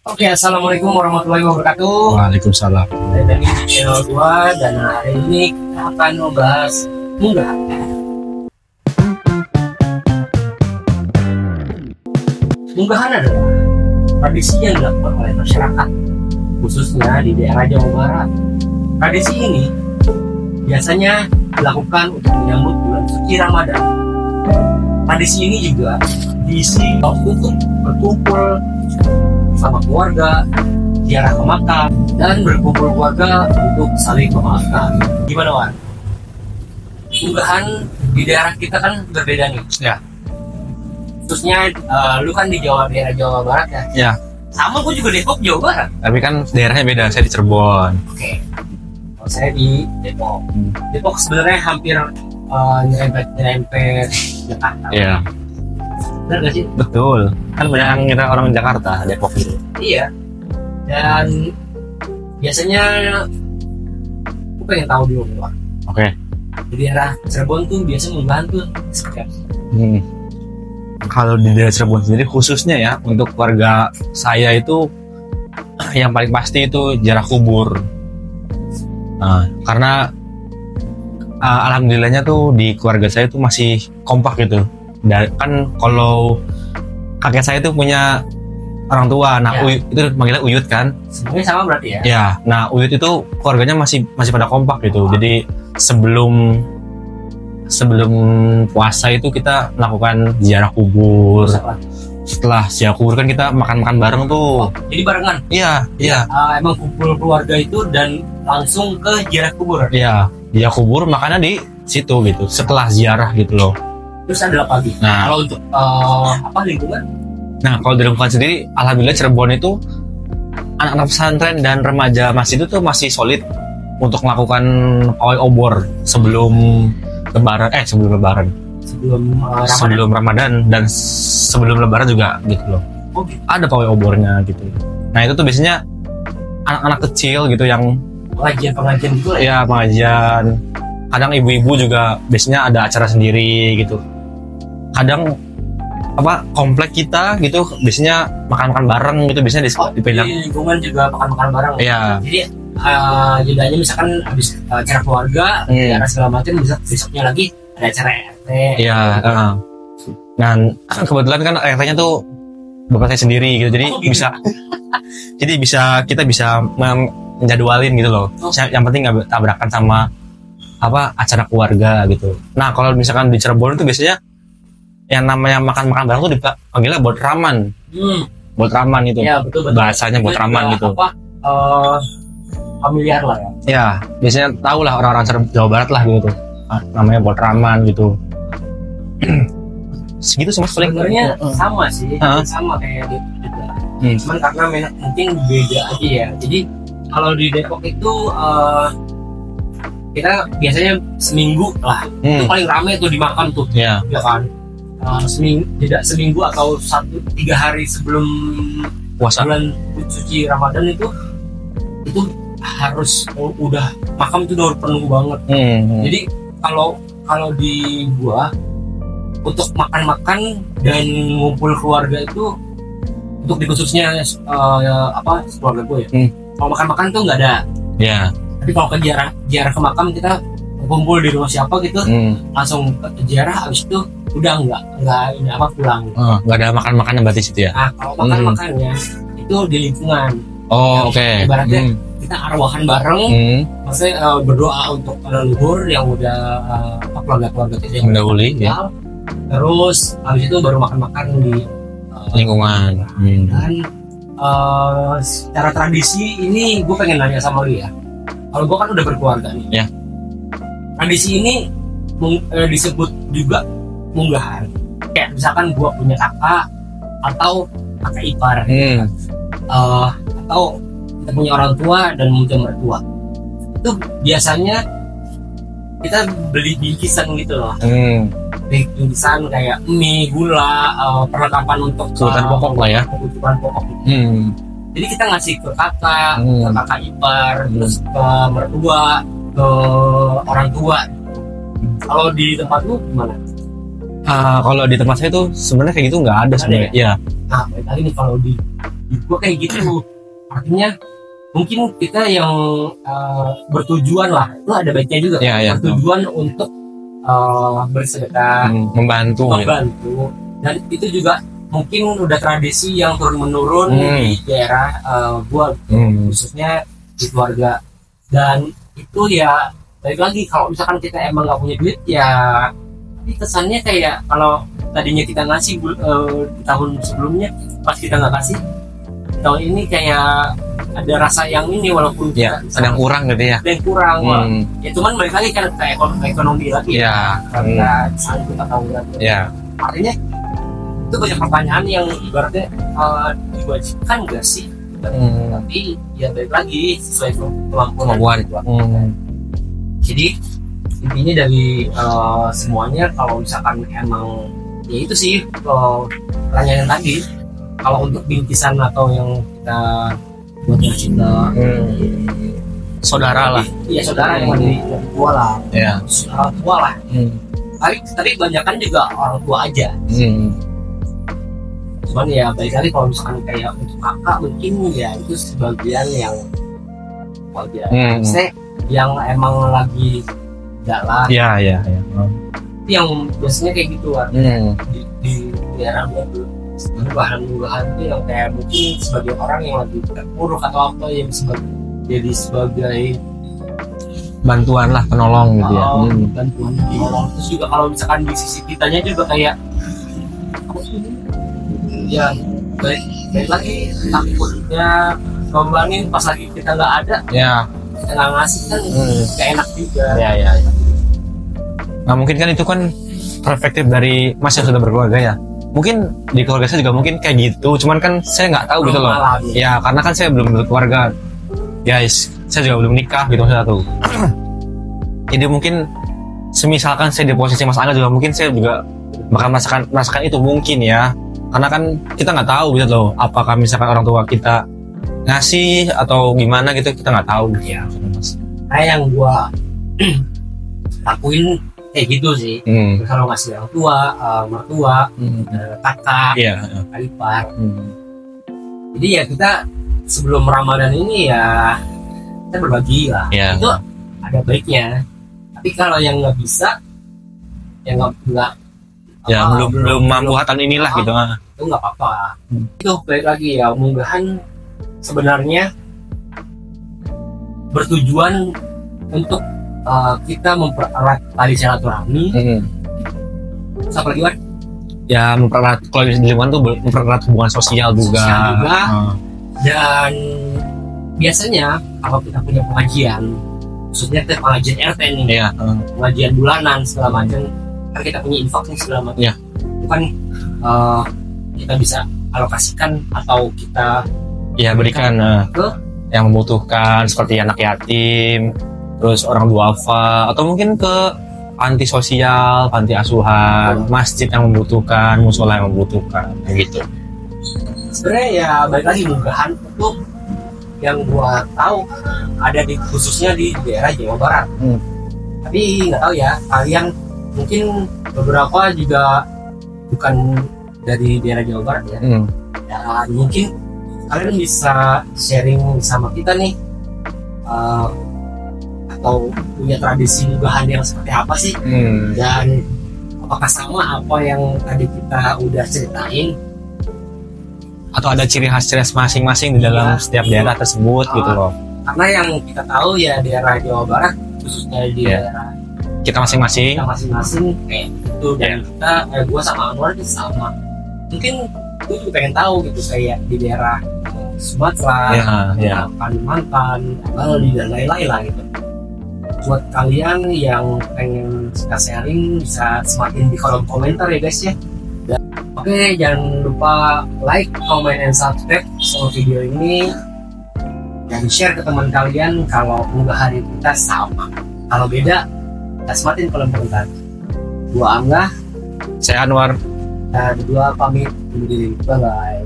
Oke, assalamualaikum warahmatullahi wabarakatuh. Waalaikumsalam. Dari tadi di channel gua dan hari ini kita akan membahas munggahan. Munggahan adalah tradisi yang dilakukan oleh masyarakat, khususnya di daerah Jawa Barat. Tradisi ini biasanya dilakukan untuk menyambut bulan suci Ramadan. Tradisi ini juga diisi untuk berkumpul sama keluarga, ziarah ke makam, dan berkumpul keluarga untuk saling memaafkan. Gimana, Wan? Munggahan di daerah kita kan berbeda nih. Ya. Khususnya lu kan di daerah Jawa Barat ya? Ya. Sama, gue juga Depok, Jawa Barat. Tapi kan daerahnya beda. Saya di Cirebon. Oke. Kalau saya di Depok. Depok sebenarnya hampir nyerempet Jakarta. Iya. Benar gak sih? Betul. Kan banyak yang ngira orang Jakarta, Depok itu. Iya. Dan biasanya gue pengen tahu dulu nih, Wan. Oke. Di daerah Cirebon tuh biasa munggahan tuh seperti apa? Kalau di daerah Cirebon sendiri khususnya ya untuk keluarga saya itu yang paling pasti itu ziarah kubur. Nah, karena alhamdulillahnya tuh di keluarga saya tuh masih kompak gitu. Dan kan kalau kakek saya tuh punya orang tua, nah Ya. itu manggilnya Uyut kan. Sebenarnya sama berarti ya? Ya, nah Uyut itu keluarganya masih pada kompak gitu. Jadi sebelum puasa itu kita melakukan ziarah kubur. Setelah ziarah kubur kan kita makan-makan bareng tuh. Jadi barengan? Iya. Emang kumpul keluarga itu dan langsung ke ziarah kubur? Iya, ziarah kubur makannya di situ gitu. Setelah ziarah gitu loh. Terus ada apa lagi? Nah. Kalau untuk lingkungan? Nah, kalau di lingkungan sendiri, alhamdulillah Cirebon itu anak-anak pesantren dan remaja masih itu tuh masih solid untuk melakukan pawai obor sebelum lebaran, sebelum Ramadan dan sebelum lebaran juga gitu loh. Oh, gitu. Ada pawai obornya gitu. Nah, itu tuh biasanya anak-anak kecil gitu yang Pengajian gitu lah ya? ya pengajian. Kadang ibu-ibu juga biasanya ada acara sendiri gitu. Kadang komplek kita gitu biasanya makan-makan bareng gitu, biasanya di Di lingkungan juga makan-makan bareng. Iya. Jadi jedanya misalkan habis acara keluarga, acara segala macam, besoknya lagi ada acara RT. Iya. Dan kebetulan kan RT-nya tuh bapak saya sendiri gitu, jadi gitu. kita bisa menjadwalin gitu loh. Yang penting nggak tabrakan sama acara keluarga gitu. Nah, kalau misalkan di Cirebon itu biasanya yang namanya makan-makan bareng tuh dipanggilnya botraman. Botraman itu. Ya, betul. Bahasanya botraman gitu. Familiar lah ya. Ya, biasanya tahu lah orang-orang Jawa Barat lah gitu. Namanya botraman gitu. Segitu sih Mas paling. Sebenarnya sama sih, sama kayak di juga. Cuman karena mungkin beda aja ya. Jadi kalau di Depok itu kita biasanya seminggu lah. Itu paling rame tuh di makam tuh. Iya. Ya kan. Seminggu atau 3 hari sebelum Puasa. bulan suci Ramadan itu harus udah makam itu udah penuh banget. Jadi kalau di gua untuk makan-makan dan ngumpul keluarga itu untuk di khususnya keluarga gua ya. Kalau makan-makan tuh nggak ada. Ya. Tapi kalau ke ziarah ke makam kita kumpul di rumah siapa gitu, langsung ke ziarah, habis itu udah nggak pulang. Nggak ada makan-makannya berarti situ ya. Nah, kalau makan-makannya itu di lingkungan. Oh, oke. Ibaratnya kita arwahan bareng, maksudnya berdoa untuk leluhur yang udah keluarga-keluarga kita yang Mendahului ya. Terus habis itu baru makan-makan di Lingkungan. Dan secara tradisi ini gue pengen nanya sama lu ya. Kalau gue kan udah berkeluarga nih. Ya. Tradisi ini disebut juga munggahan. Kayak misalkan gue punya kakak atau kakak ipar, atau kita punya orang tua dan punya mertua. Itu biasanya kita beli bingkisan gitu loh. Bingkisan kayak mie, gula, perlengkapan untuk Kebutuhan pokok lah ya. Kebutuhan pokok. Jadi kita ngasih ke kakak, ke kakak ipar, terus ke mertua, ke orang tua. Kalau di tempat lu gimana? Kalau di tempat saya tuh sebenarnya kayak gitu nggak ada sebenarnya. ya? Iya. Nah, balik lagi nih kalau di gue kayak gitu. Artinya mungkin kita yang bertujuan lah, itu ada baiknya juga. Bertujuan untuk bersedekah, membantu. Dan itu juga mungkin udah tradisi yang turun menurun di daerah gua, khususnya di keluarga. Dan itu ya balik lagi, kalau misalkan kita emang nggak punya duit ya, tapi kesannya kayak kalau tadinya kita ngasih di tahun sebelumnya, pas kita nggak kasih tahun ini kayak ada rasa yang ini, walaupun ya, ada yang kurang gitu ya. Ada yang kurang. Ya cuman balik lagi kan ke ekonomi lagi. Ya. Karena sanggup atau enggak. Ya. Artinya itu banyak pertanyaan yang ibaratnya diwajibkan nggak sih? Tapi ya balik lagi sesuai kemampuan. Jadi intinya dari semuanya, kalau misalkan emang ya itu sih pertanyaan tadi, kalau untuk bingkisan atau yang kita buat kita saudara lah, iya saudara yang lebih tua lah, orang tua lah. Tapi kebanyakan juga orang tua aja. Cuman ya balik lagi, kalau misalkan kayak untuk kakak mungkin ya itu sebagian yang wajar. Saya yang emang lagi jalan. Iya. Yang biasanya kayak gitu kan. Di daerah itu bahan-bahan itu yang kayak mungkin sebagai orang yang lagi terpuruk atau apa, yang jadi sebagai bantuan lah, penolong gitu ya. Bantuan, penolong. Terus juga kalau misalkan di sisi kitanya juga kayak ya baik lagi, takutnya ngembangin pas lagi kita nggak ada, kita nggak ngasih kan gak enak juga. Nah mungkin kan itu kan perspektif dari Mas yang sudah berkeluarga ya. Mungkin di keluarga saya juga mungkin kayak gitu, cuman kan saya nggak tahu gitu loh. Ya karena kan saya belum berkeluarga, guys. Saya juga belum nikah gitu maksudnya tuh. Jadi mungkin semisalkan saya di posisi Mas Angga juga, mungkin saya juga bakal merasakan itu mungkin ya. Karena kan kita nggak tahu gitu loh, apakah misalkan orang tua kita ngasih atau gimana gitu, kita nggak tahu gitu ya. Kayak yang gua lakuin kayak gitu sih. Kalau ngasih orang tua, mertua, kakak, ipar. Jadi ya kita sebelum Ramadan ini ya kita berbagi lah. Itu ada baiknya. Tapi kalau yang nggak bisa, yang nggak belum mampu tahun inilah gitu. Itu nggak apa-apa. Itu baik lagi ya, munggahan sebenarnya bertujuan untuk kita mempererat tali silaturahmi. Apa lagi, Wan? Ya mempererat, kalau di lingkungan tuh mempererat hubungan sosial juga. Dan biasanya kalau kita punya pengajian, maksudnya kita pengajian RT nih, pengajian bulanan segala macam, kan kita punya infak nih segala macam. Itu kan kita bisa alokasikan atau kita berikan ke yang membutuhkan, seperti anak yatim, terus orang duafa, atau mungkin ke panti sosial, panti asuhan, masjid yang membutuhkan, musola yang membutuhkan, gitu. Sebenarnya ya balik lagi, munggahan itu yang gua tahu ada khususnya di daerah Jawa Barat. Tapi nggak tahu ya, kalian mungkin beberapa juga bukan dari daerah Jawa Barat ya. Dan mungkin kalian bisa sharing sama kita nih, atau punya tradisi munggahan yang seperti apa sih, dan apakah sama apa yang tadi kita udah ceritain, atau ada ciri khas masing-masing di dalam setiap daerah tersebut gitu loh. Karena yang kita tahu ya daerah Jawa Barat, khususnya di daerah kita masing-masing kayak gitu. Dan kita, gue sama Anwar itu sama. Mungkin gue juga pengen tahu gitu, kayak di daerah Sumatera, Kalimantan, Bali dan lain-lain lah gitu. Buat kalian yang pengen kita sharing, bisa semakin di kolom komentar ya guys ya. Dan oke, jangan lupa like, comment, and subscribe sama video ini, dan share ke teman kalian kalau munggahan kita sama. Kalau beda, kita semakin kolom komentar. Gua Angga, saya Anwar, dan berdua pamit undur diri. Bye bye.